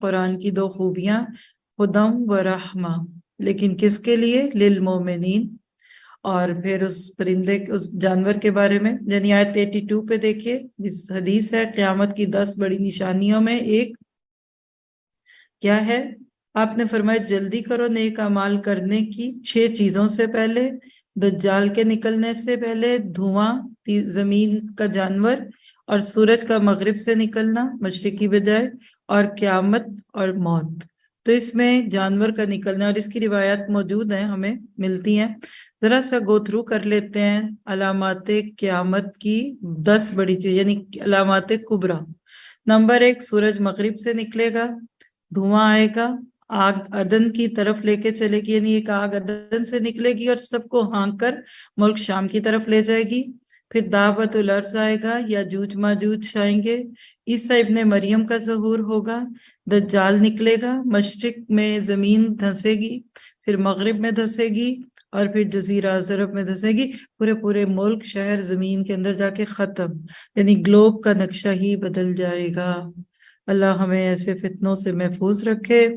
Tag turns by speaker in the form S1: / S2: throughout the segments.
S1: قرآن کی دو خوبیاں ہدم و رحمہ، لیکن کس کے لیے؟ للمومنین۔ اور پھر اس پرندے اس جانور کے بارے میں یعنی آیت 82 پہ دیکھیے، اس حدیث ہے قیامت کی 10 بڑی نشانیوں میں ایک کیا ہے؟ آپ نے فرمایا جلدی کرو نیک اعمال کرنے کی 6 چیزوں سے پہلے، دجال کے نکلنے سے پہلے، دھواں، زمین کا جانور، اور سورج کا مغرب سے نکلنا مشرق کی بجائے، اور قیامت اور موت۔ تو اس میں جانور کا نکلنا، اور اس کی روایات موجود ہیں، ہمیں ملتی ہیں، ذرا سا گو تھرو کر لیتے ہیں۔ علامات قیامت کی 10 بڑی چیز یعنی علامات کبریٰ۔ نمبر 1، سورج مغرب سے نکلے گا، دھواں آئے گا، آگ عدن کی طرف لے کے چلے گی، یعنی ایک آگ عدن سے نکلے گی اور سب کو ہانک کر ملک شام کی طرف لے جائے گی۔ پھر دعوت الارض آئے گا، یاجوج ماجوج آئیں گے، عیسیٰ ابن مریم کا ظہور ہوگا، دجال نکلے گا، مشرق میں زمین دھنسے گی، پھر مغرب میں دھنسے گی، اور پھر جزیرہ عرب میں دھنسے گی، پورے ملک شہر زمین کے اندر جا کے ختم، یعنی گلوب کا نقشہ ہی بدل جائے گا۔ اللہ ہمیں ایسے فتنوں سے محفوظ رکھے۔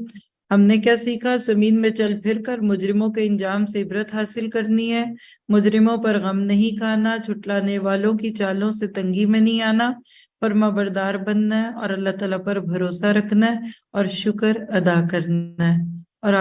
S1: ہم نے کیا سیکھا؟ زمین میں چل پھر کر مجرموں کے انجام سے عبرت حاصل کرنی ہے، مجرموں پر غم نہیں کھانا، جھٹلانے والوں کی چالوں سے تنگی میں نہیں آنا، فرما بردار بننا ہے، اور اللہ تعالیٰ پر بھروسہ رکھنا ہے، اور شکر ادا کرنا ہے، اور